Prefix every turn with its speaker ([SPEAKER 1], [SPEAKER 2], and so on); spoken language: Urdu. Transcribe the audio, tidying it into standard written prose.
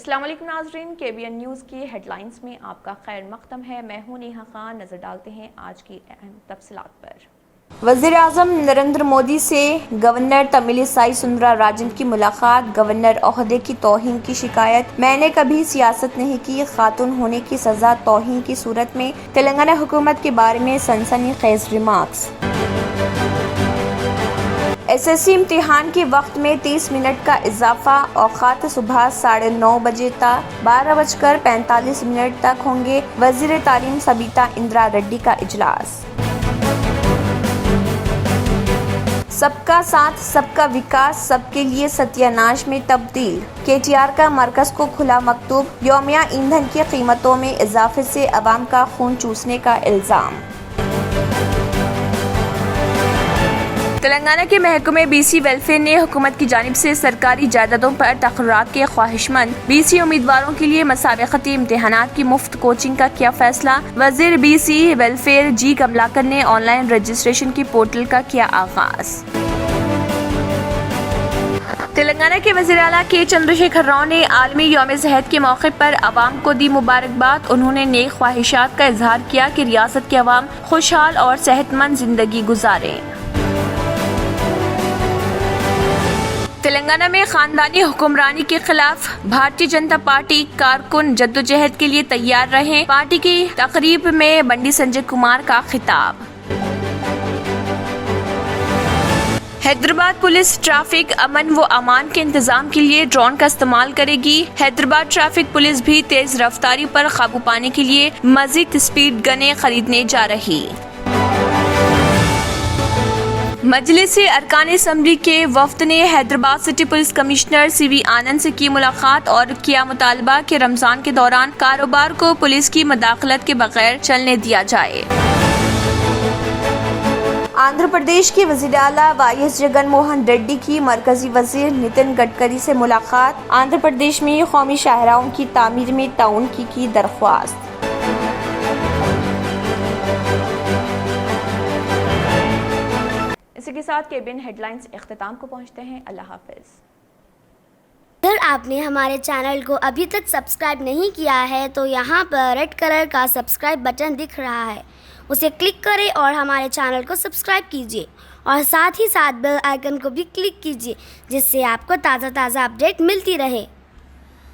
[SPEAKER 1] السلام علیکم ناظرین، KBN نیوز کی ہیڈ لائنز میں آپ کا خیر مقدم ہے۔ میں ہوں نیہا خان۔ نظر ڈالتے ہیں آج کی اہم تفصیلات پر۔ وزیر اعظم نریندر مودی سے گورنر تمل سائی سندرا راجن کی ملاقات۔ گورنر عہدے کی توہین کی شکایت۔ میں نے کبھی سیاست نہیں کی، خاتون ہونے کی سزا توہین کی صورت میں تلنگانہ حکومت کے بارے میں سنسنی خیز ریمارکس۔ SSC امتحان کے وقت میں 30 منٹ کا اضافہ۔ اوقات صبح 9:30 بجے تا 12:45 تک ہوں گے۔ وزیر تعلیم سبیتا اندرا ریڈی کا اجلاس۔ سب کا ساتھ، سب کا وکاس، سب کے لیے ستیہ ناش میں تبدیل۔ KTR کا مرکز کو کھلا مکتوب۔ یومیہ ایندھن کی قیمتوں میں اضافے سے عوام کا خون چوسنے کا الزام۔ تلنگانہ کے محکمہ BC ویلفیئر نے حکومت کی جانب سے سرکاری جائیدادوں پر تقررات کے خواہش مند BC امیدواروں کے لیے مسابقتی امتحانات کی مفت کوچنگ کا کیا فیصلہ۔ وزیر BC ویلفیئر G کملاکر نے آن لائن رجسٹریشن کی پورٹل کا کیا آغاز۔ تلنگانہ کے وزیر اعلیٰ K چندرشیکھر راؤ نے عالمی یوم صحت کے موقع پر عوام کو دی مبارکباد۔ انہوں نے نیک خواہشات کا اظہار کیا کہ ریاست کے عوام خوشحال اور صحت مند زندگی گزاریں۔ تلنگانہ میں خاندانی حکمرانی کے خلاف بھارتیہ جنتا پارٹی کارکن جدوجہد کے لیے تیار رہیں۔ پارٹی کی تقریب میں بنڈی سنجے کمار کا خطاب۔ حیدرآباد پولیس ٹریفک امن و امان کے انتظام کے لیے ڈرون کا استعمال کرے گی۔ حیدرآباد ٹریفک پولیس بھی تیز رفتاری پر قابو پانے کے لیے مزید اسپیڈ گنیں خریدنے جا رہی۔ مجلس ارکان اسمبلی کے وفد نے Hyderabad city police commissioner CV آنند سے کی ملاقات اور کیا مطالبہ کہ رمضان کے دوران کاروبار کو پولیس کی مداخلت کے بغیر چلنے دیا جائے۔ آندھرا پردیش کے وزیر اعلیٰ YS جگن موہن ریڈی کی مرکزی وزیر نتن گڈکری سے ملاقات۔ آندھرا پردیش میں قومی شاہراہوں کی تعمیر میں تعاون کی درخواست۔ اسی کے ساتھ KBN ہیڈ لائنز اختتام کو پہنچتے ہیں۔ اللہ حافظ۔
[SPEAKER 2] اگر آپ نے ہمارے چینل کو ابھی تک سبسکرائب نہیں کیا ہے تو یہاں پر ریڈ کلر کا سبسکرائب بٹن دکھ رہا ہے، اسے کلک کریں اور ہمارے چینل کو سبسکرائب کیجیے اور ساتھ ہی ساتھ بیل آئیکن کو بھی کلک کیجیے جس سے آپ کو تازہ اپڈیٹ ملتی رہے۔